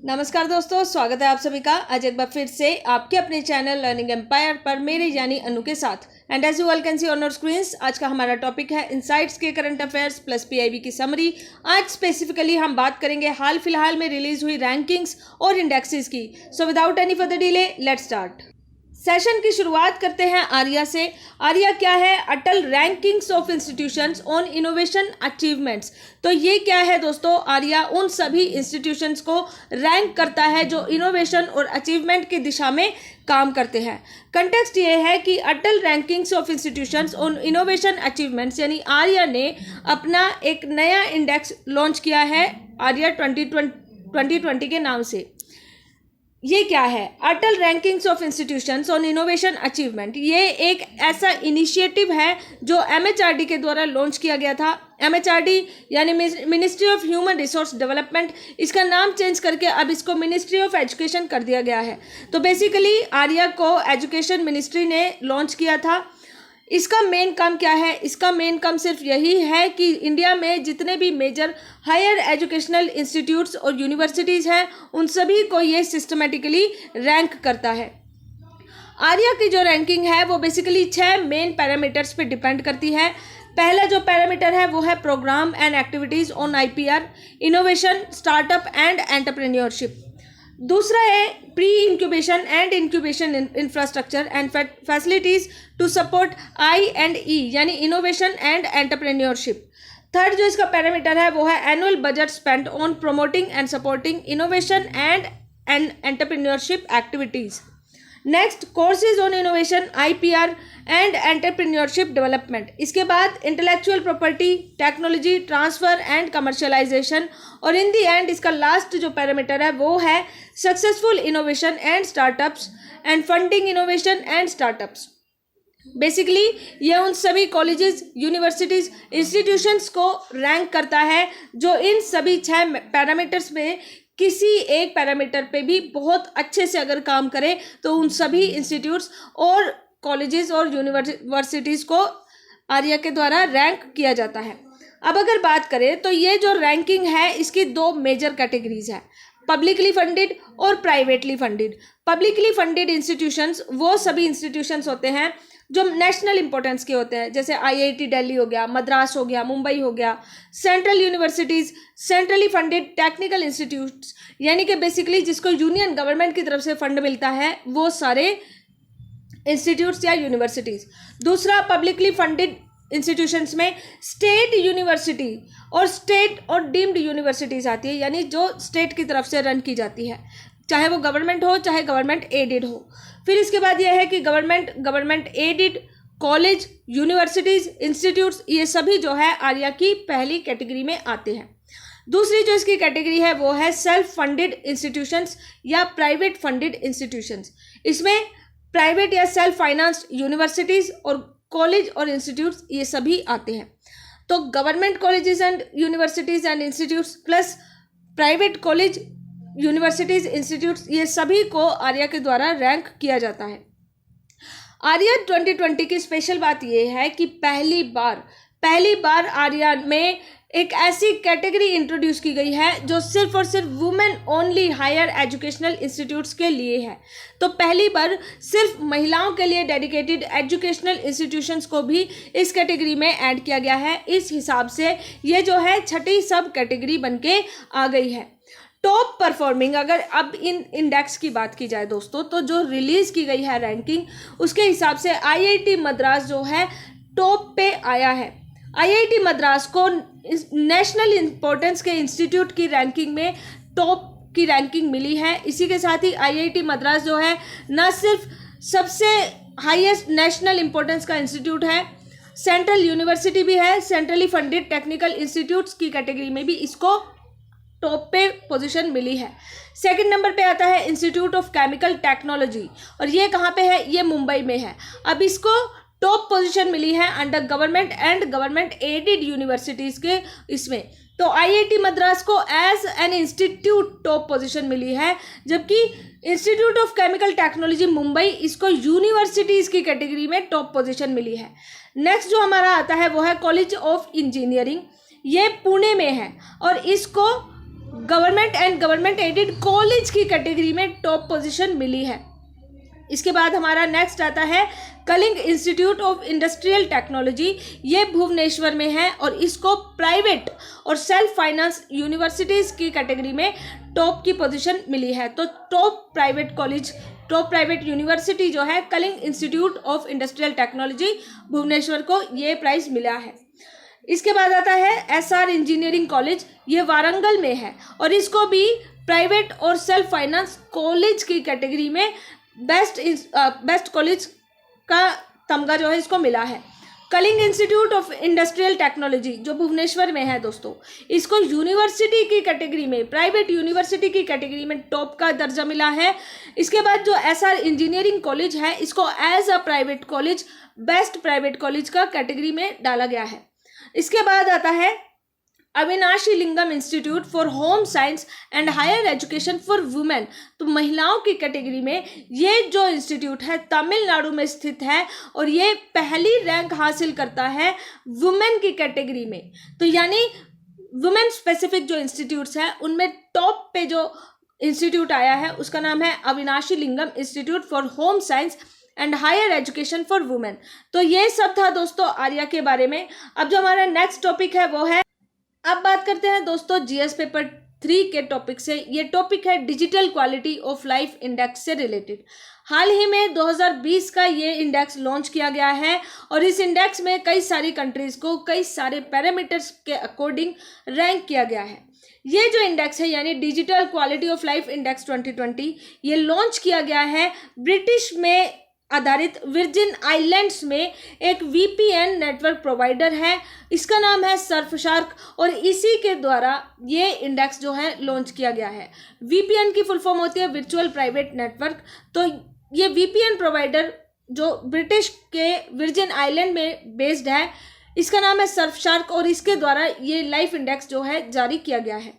नमस्कार दोस्तों, स्वागत है आप सभी का आज एक बार फिर से आपके अपने चैनल लर्निंग एम्पायर पर मेरे यानी अनु के साथ। And as you all can see on our screens, आज का हमारा टॉपिक है इनसाइट्स के करंट अफेयर्स प्लस पीआईबी की समरी। आज स्पेसिफिकली हम बात करेंगे हाल फिलहाल में रिलीज हुई रैंकिंग्स और इंडेक्सेस की। So without any further delay let's start. Session की शुरुआत करते हैं आर्या से। आर्या क्या है? Atal rankings of institutions on innovation achievements. तो ये क्या है दोस्तों? आर्या उन सभी इंस्टीट्यूशंस को रैंक करता है जो इनोवेशन और अचीवमेंट की दिशा में काम करते हैं। कंटेक्स्ट ये है कि Atal rankings of institutions on innovation achievements यानी आर्या ने अपना एक नया इंडेक्स लॉन्च किया है, आर्या 2020 के नाम से। ये क्या है? Atal rankings of institutions on innovation achievement. ये एक ऐसा इनिशिएटिव है जो एमएचआरडी के द्वारा लॉन्च किया गया था। एमएचआरडी यानी ministry of human resource development, इसका नाम चेंज करके अब इसको मिनिस्ट्री ऑफ एजुकेशन कर दिया गया है। तो बेसिकली आर्या को एजुकेशन मिनिस्ट्री ने लॉन्च किया था। इसका मेन काम क्या है? इसका मेन काम सिर्फ यही है कि इंडिया में जितने भी मेजर हायर एजुकेशनल इंस्टीट्यूट्स और यूनिवर्सिटीज़ हैं उन सभी को ये सिस्टमेटिकली रैंक करता है। आर्या की जो रैंकिंग है वो बेसिकली 6 मेन पैरामीटर्स पे डिपेंड करती है। पहला जो पैरामीटर है वो है programme and activities on IPR, innovation, startup and entrepreneurship. दूसरा है pre incubation and incubation infrastructure and facilities to support I&E यानी इनोवेशन एंड एंटरप्रेन्योरशिप। थर्ड जो इसका पैरामीटर है वो है annual budget spent on promoting and supporting innovation and entrepreneurship activities. Next courses on innovation, IPR and entrepreneurship development. इसके बाद intellectual property, technology transfer and commercialisation. और इन दी and इसका last जो पैरामीटर है वो है successful innovation and startups and funding innovation and startups. Basically ये उन सभी कॉलेजेस, यूनिवर्सिटीज़, इंस्टीट्यूशंस को रैंक करता है जो इन सभी 6 पैरामीटर्स में किसी एक पैरामीटर पे भी बहुत अच्छे से अगर काम करे तो उन सभी इंस्टीट्यूट्स और कॉलेजेस और यूनिवर्सिटीज़ को आर्या के द्वारा रैंक किया जाता है। अब अगर बात करें तो ये जो रैंकिंग है इसकी 2 मेजर कैटेगरीज है, पब्लिकली फंडेड और privately funded. Publicly funded institutions वो सभी इंस्टीट्यूशंस होते हैं जो नेशनल इंपॉर्टेंस के होते हैं, जैसे IIT दिल्ली हो गया, मद्रास हो गया, मुंबई हो गया। Central universities, centrally funded technical institutes यानी कि बेसिकली जिसको यूनियन गवर्नमेंट की तरफ से फंड मिलता है वो सारे इंस्टीट्यूट्स या यूनिवर्सिटीज़। दूसरा पब्लिकली फंडेड इंस्टीट्यूशंस में स्टेट यूनिवर्सिटी और स्टेट और डीम्ड यूनिवर्सिटीज़ आती है, यानी जो स्टेट की तरफ से रन की जाती है, चाहे वो गवर्नमेंट हो चाहे गवर्नमेंट एडेड हो। फिर इसके बाद यह है कि government aided college, universities, institutes, ये सभी जो है आर्या की पहली कैटेगरी में आते हैं। दूसरी जो इसकी कैटेगरी है वो है सेल्फ फंडेड इंस्टीट्यूशंस या प्राइवेट फंडेड इंस्टीट्यूशंस। इसमें प्राइवेट या सेल्फ फाइनेंस्ड यूनिवर्सिटीज़ और कॉलेज और इंस्टीट्यूट्स ये सभी आते हैं। तो government colleges and universities and institutes plus private college, universities, institutes, ये सभी को आर्या के द्वारा रैंक किया जाता है। आर्या 2020 की स्पेशल बात यह है कि पहली बार आर्या में एक ऐसी कैटेगरी इंट्रोड्यूस की गई है जो सिर्फ और सिर्फ women only higher educational institutes के लिए है। तो पहली बार सिर्फ महिलाओं के लिए डेडिकेटेड एजुकेशनल इंस्टीट्यूशंस को भी इस कैटेगरी में ऐड किया गया है। इस हिसाब से ये जो है 6ठी सब कैटेगरी बन के आ गई है। टॉप परफॉर्मिंग, अगर अब इन इंडेक्स की बात की जाए दोस्तों, तो जो रिलीज़ की गई है रैंकिंग उसके हिसाब से IIT मद्रास जो है टॉप पे आया है। IIT मद्रास को नेशनल इंपॉर्टेंस के इंस्टीट्यूट की रैंकिंग में टॉप की रैंकिंग मिली है। इसी के साथ ही IIT मद्रास जो है न सिर्फ सबसे हाईएस्ट नेशनल इंपॉर्टेंस का इंस्टीट्यूट है, सेंट्रल यूनिवर्सिटी भी है, सेंट्रली फंडेड टेक्निकल इंस्टीट्यूट्स की कैटेगरी में भी इसको टॉप पे पोजीशन मिली है। सेकंड नंबर पे आता है इंस्टीट्यूट ऑफ केमिकल टेक्नोलॉजी, और ये कहाँ पे है? ये मुंबई में है। अब इसको टॉप पोजीशन मिली है under government and government aided universities के इसमें। तो IIT मद्रास को as an institute top position मिली है, जबकि institute of chemical technology Mumbai इसको यूनिवर्सिटीज़ की कैटेगरी में टॉप पोजीशन मिली है। नेक्स्ट जो हमारा आता है वो है कॉलेज ऑफ इंजीनियरिंग, ये पुणे में है और इसको government and government aided college की कैटेगरी में टॉप पोजीशन मिली है। इसके बाद हमारा नेक्स्ट आता है Kalinga institute of industrial technology. ये भुवनेश्वर में है और इसको प्राइवेट और सेल्फ फाइनेंस यूनिवर्सिटीज़ की कैटेगरी में टॉप की पोजीशन मिली है। तो टॉप प्राइवेट यूनिवर्सिटी जो है Kalinga institute of industrial technology, Bhubaneswar को ये प्राइज़ मिला है। इसके बाद आता है एसआर इंजीनियरिंग कॉलेज, ये वारंगल में है और इसको भी प्राइवेट और सेल्फ फाइनेंस कॉलेज की कैटेगरी में बेस्ट कॉलेज का तमगा जो है इसको मिला है। Kalinga institute of industrial technology जो भुवनेश्वर में है दोस्तों, इसको यूनिवर्सिटी की कैटेगरी में, प्राइवेट यूनिवर्सिटी की कैटेगरी में टॉप का दर्जा मिला है। इसके बाद जो एसआर इंजीनियरिंग कॉलेज है इसको as a private college, best private college का कैटेगरी में डाला गया है। इसके बाद आता है Avinashilingam institute for home science and higher education for women. तो महिलाओं की कैटेगरी में ये जो इंस्टीट्यूट है तमिलनाडु में स्थित है और ये पहली रैंक हासिल करता है वुमेन की कैटेगरी में। तो यानी वुमेन स्पेसिफिक जो इंस्टीट्यूट्स हैं उनमें टॉप पे जो इंस्टीट्यूट आया है उसका नाम है Avinashilingam institute for home science and higher education for women. तो ये सब था दोस्तों आर्या के बारे में। अब जो हमारा नेक्स्ट टॉपिक है वो है, अब बात करते हैं दोस्तों जीएस पेपर 3 के टॉपिक से। ये टॉपिक है digital quality of life index से रिलेटेड। हाल ही में 2020 का ये इंडेक्स लॉन्च किया गया है और इस इंडेक्स में कई सारी कंट्रीज को कई सारे पैरामीटर्स के अकॉर्डिंग रैंक किया गया है। ये जो इंडेक्स है यानी digital quality of life index 2020, ये लॉन्च किया गया है ब्रिटिश में आधारित वर्जिन आइलैंड्स में एक वीपीएन नेटवर्क प्रोवाइडर है, इसका नाम है सर्फशार्क और इसी के द्वारा ये इंडेक्स जो है लॉन्च किया गया है। वीपीएन की फुल फॉर्म होती है वर्चुअल प्राइवेट नेटवर्क। तो ये वीपीएन प्रोवाइडर जो ब्रिटिश के वर्जिन आइलैंड में बेस्ड है, इसका नाम है सर्फशार्क और इसके द्वारा ये लाइफ इंडेक्स जो है जारी किया गया है।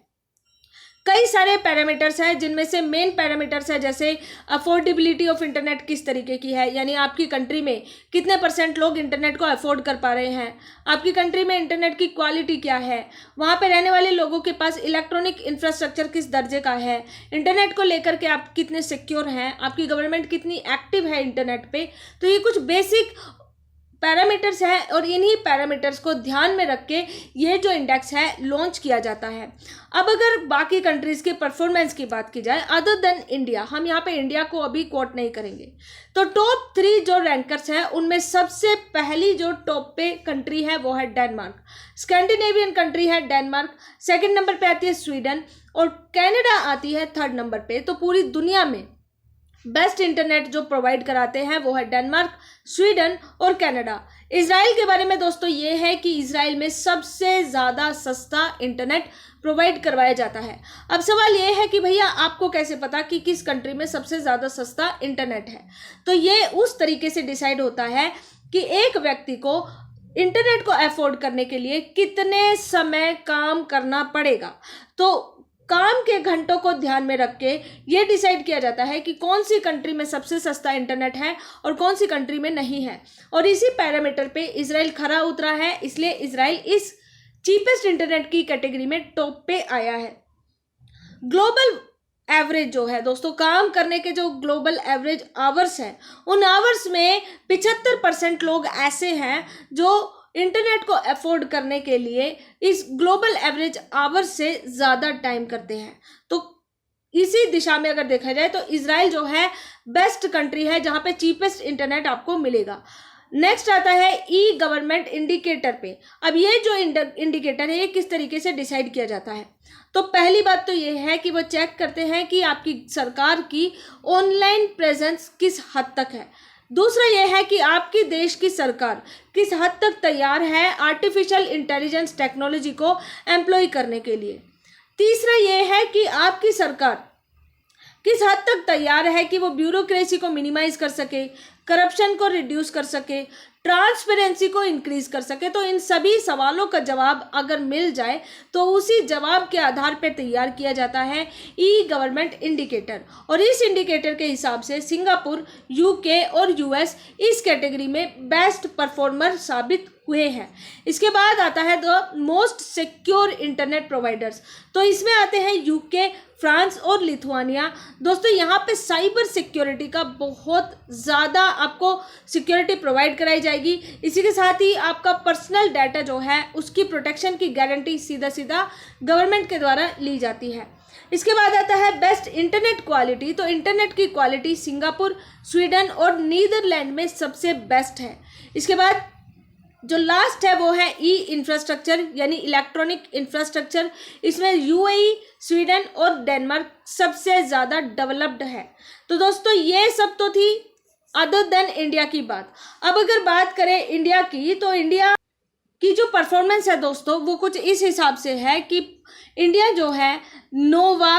कई सारे पैरामीटर्स हैं जिनमें से मेन पैरामीटर्स है जैसे अफोर्डेबिलिटी ऑफ इंटरनेट किस तरीके की है, यानी आपकी कंट्री में कितने % लोग इंटरनेट को अफोर्ड कर पा रहे हैं, आपकी कंट्री में इंटरनेट की क्वालिटी क्या है, वहाँ पे रहने वाले लोगों के पास इलेक्ट्रॉनिक इंफ्रास्ट्रक्चर किस दर्जे का है, इंटरनेट को लेकर के आप कितने सिक्योर हैं, आपकी गवर्नमेंट कितनी एक्टिव है इंटरनेट पे। तो ये कुछ बेसिक पैरामीटर्स है और इन्हीं पैरामीटर्स को ध्यान में रख के ये जो इंडेक्स है लॉन्च किया जाता है। अब अगर बाकी कंट्रीज़ के परफॉर्मेंस की बात की जाए अदर देन इंडिया, हम यहाँ पे इंडिया को अभी कोट नहीं करेंगे, तो टॉप 3 जो रैंकर्स हैं उनमें सबसे पहली जो टॉप पे कंट्री है वो है डेनमार्क। स्कैंडिनेवियन कंट्री है डेनमार्क, सेकेंड नंबर पे आती है स्वीडन और कनाडा आती है 3rd नंबर पे। तो पूरी दुनिया में बेस्ट इंटरनेट जो प्रोवाइड कराते हैं वो है डेनमार्क, स्वीडन और कनाडा। इजराइल के बारे में दोस्तों ये है कि इजराइल में सबसे ज़्यादा सस्ता इंटरनेट प्रोवाइड करवाया जाता है। अब सवाल ये है कि भैया आपको कैसे पता कि किस कंट्री में सबसे ज़्यादा सस्ता इंटरनेट है। तो ये उस तरीके से डिसाइड होता है कि एक व्यक्ति को इंटरनेट को अफोर्ड करने के लिए कितने समय काम करना पड़ेगा। तो काम के घंटों को ध्यान में रख के ये डिसाइड किया जाता है कि कौन सी कंट्री में सबसे सस्ता इंटरनेट है और कौन सी कंट्री में नहीं है। और इसी पैरामीटर पे इजराइल खरा उतरा है, इसलिए इजराइल इस चीपेस्ट इंटरनेट की कैटेगरी में टॉप पे आया है। ग्लोबल एवरेज जो है दोस्तों, काम करने के जो ग्लोबल एवरेज आवर्स हैं, उन आवर्स में 75% लोग ऐसे हैं जो इंटरनेट को अफोर्ड करने के लिए इस ग्लोबल एवरेज आवर्स से ज़्यादा टाइम करते हैं। तो इसी दिशा में अगर देखा जाए तो इजराइल जो है बेस्ट कंट्री है जहाँ पे चीपेस्ट इंटरनेट आपको मिलेगा। नेक्स्ट आता है ई गवर्नमेंट इंडिकेटर पे। अब ये जो इंडिकेटर है ये किस तरीके से डिसाइड किया जाता है, तो पहली बात तो ये है कि वो चेक करते हैं कि आपकी सरकार की ऑनलाइन प्रेजेंस किस हद तक है। दूसरा यह है कि आपकी देश की सरकार किस हद तक तैयार है आर्टिफिशियल इंटेलिजेंस टेक्नोलॉजी को एम्प्लॉय करने के लिए। तीसरा यह है कि आपकी सरकार किस हद तक तैयार है कि वो ब्यूरोक्रेसी को मिनिमाइज कर सके, करप्शन को रिड्यूस कर सके, ट्रांसपेरेंसी को इंक्रीज कर सके। तो इन सभी सवालों का जवाब अगर मिल जाए तो उसी जवाब के आधार पर तैयार किया जाता है ई गवर्नमेंट इंडिकेटर, और इस इंडिकेटर के हिसाब से सिंगापुर, यूके और यूएस इस कैटेगरी में बेस्ट परफॉर्मर साबित हुए हैं। इसके बाद आता है the most secure internet providers. तो इसमें आते हैं यूके, फ्रांस और लिथुआनिया। दोस्तों यहाँ पे साइबर सिक्योरिटी का बहुत ज़्यादा आपको सिक्योरिटी प्रोवाइड कराई जाएगी। इसी के साथ ही आपका पर्सनल डाटा जो है उसकी प्रोटेक्शन की गारंटी सीधा सीधा गवर्नमेंट के द्वारा ली जाती है। इसके बाद आता है बेस्ट इंटरनेट क्वालिटी। तो इंटरनेट की क्वालिटी सिंगापुर, स्वीडन और नीदरलैंड में सबसे बेस्ट है। इसके बाद जो लास्ट है वो है ई इंफ्रास्ट्रक्चर यानी इलेक्ट्रॉनिक इंफ्रास्ट्रक्चर। इसमें यूएई, स्वीडन और डेनमार्क सबसे ज़्यादा डेवलप्ड है। तो दोस्तों ये सब तो थी अदर देन इंडिया की बात। अब अगर बात करें इंडिया की, तो इंडिया की जो परफॉर्मेंस है दोस्तों वो कुछ इस हिसाब से है कि इंडिया जो है नोवा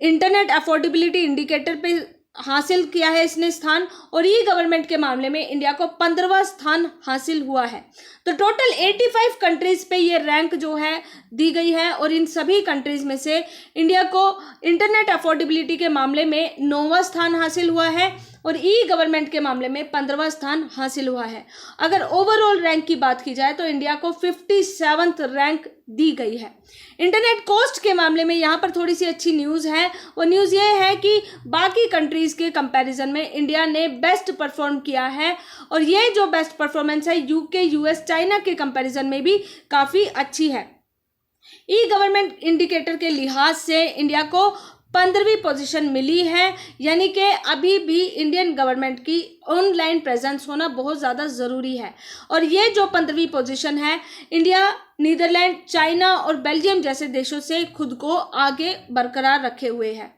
इंटरनेट अफोर्डेबिलिटी इंडिकेटर पे हासिल किया है इसने स्थान, और ई गवर्नमेंट के मामले में इंडिया को 15वां स्थान हासिल हुआ है। तो टोटल 85 कंट्रीज पे ये रैंक जो है दी गई है, और इन सभी कंट्रीज में से इंडिया को इंटरनेट अफोर्डेबिलिटी के मामले में 9वां स्थान हासिल हुआ है और ई गवर्नमेंट के मामले में 15वां स्थान हासिल हुआ है। अगर ओवरऑल रैंक की बात की जाए तो इंडिया को 57th रैंक दी गई है। इंटरनेट कॉस्ट के मामले में यहाँ पर थोड़ी सी अच्छी न्यूज़ है, वो न्यूज़ ये है कि बाकी कंट्रीज़ के कंपैरिजन में इंडिया ने बेस्ट परफॉर्म किया है, और ये जो बेस्ट परफॉर्मेंस है यूके, यूएस, चाइना के कंपैरिजन में भी काफ़ी अच्छी है। ई गवर्नमेंट इंडिकेटर के लिहाज से इंडिया को 15वीं पोजीशन मिली है, यानी कि अभी भी इंडियन गवर्नमेंट की ऑनलाइन प्रेजेंस होना बहुत ज़्यादा ज़रूरी है। और ये जो 15वीं पोजीशन है, इंडिया नीदरलैंड, चाइना और बेल्जियम जैसे देशों से खुद को आगे बरकरार रखे हुए है।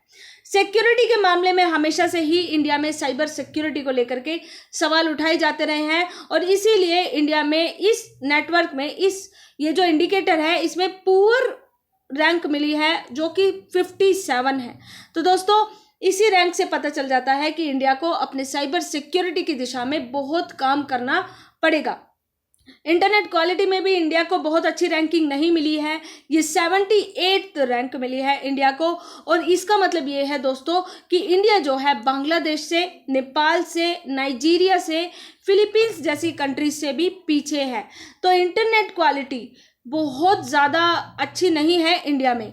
सिक्योरिटी के मामले में हमेशा से ही इंडिया में साइबर सिक्योरिटी को लेकर के सवाल उठाए जाते रहे हैं, और इसीलिए इंडिया में इस नेटवर्क में ये जो इंडिकेटर है इसमें पुअर रैंक मिली है जो कि 57 है। तो दोस्तों इसी रैंक से पता चल जाता है कि इंडिया को अपने साइबर सिक्योरिटी की दिशा में बहुत काम करना पड़ेगा। इंटरनेट क्वालिटी में भी इंडिया को बहुत अच्छी रैंकिंग नहीं मिली है, ये 78th रैंक मिली है इंडिया को, और इसका मतलब ये है दोस्तों कि इंडिया जो है बांग्लादेश से, नेपाल से, नाइजीरिया से, फिलीपींस जैसी कंट्रीज से भी पीछे है। तो इंटरनेट क्वालिटी बहुत ज़्यादा अच्छी नहीं है इंडिया में।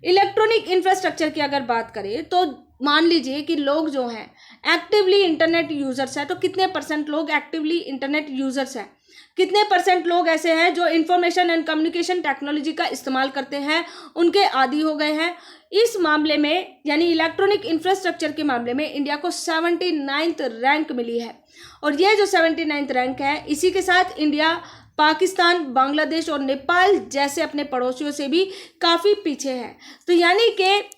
इलेक्ट्रॉनिक इंफ्रास्ट्रक्चर की अगर बात करें तो मान लीजिए कि लोग जो हैं एक्टिवली इंटरनेट यूज़र्स हैं, तो कितने % लोग एक्टिवली इंटरनेट यूज़र्स हैं, कितने % लोग ऐसे हैं जो इंफॉर्मेशन एंड कम्युनिकेशन टेक्नोलॉजी का इस्तेमाल करते हैं, उनके आदी हो गए हैं। इस मामले में यानी इलेक्ट्रॉनिक इंफ्रास्ट्रक्चर के मामले में इंडिया को 79th रैंक मिली है, और ये जो 79th रैंक है इसी के साथ इंडिया पाकिस्तान, बांग्लादेश और नेपाल जैसे अपने पड़ोसियों से भी काफ़ी पीछे है। तो यानी कि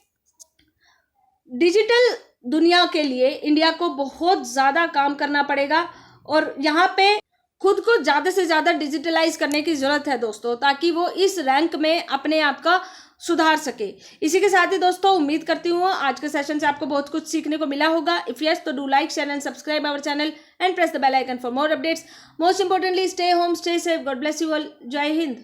डिजिटल दुनिया के लिए इंडिया को बहुत ज़्यादा काम करना पड़ेगा, और यहाँ पे खुद को ज़्यादा से ज़्यादा डिजिटलाइज करने की ज़रूरत है दोस्तों, ताकि वो इस रैंक में अपने आप का सुधार सके। इसी के साथ ही दोस्तों उम्मीद करती हूँ आज के सेशन से आपको बहुत कुछ सीखने को मिला होगा। इफ यस तो do like, share and subscribe our channel and press the bell icon for more updates. Most importantly stay home, stay safe, god bless you all. Jai Hind.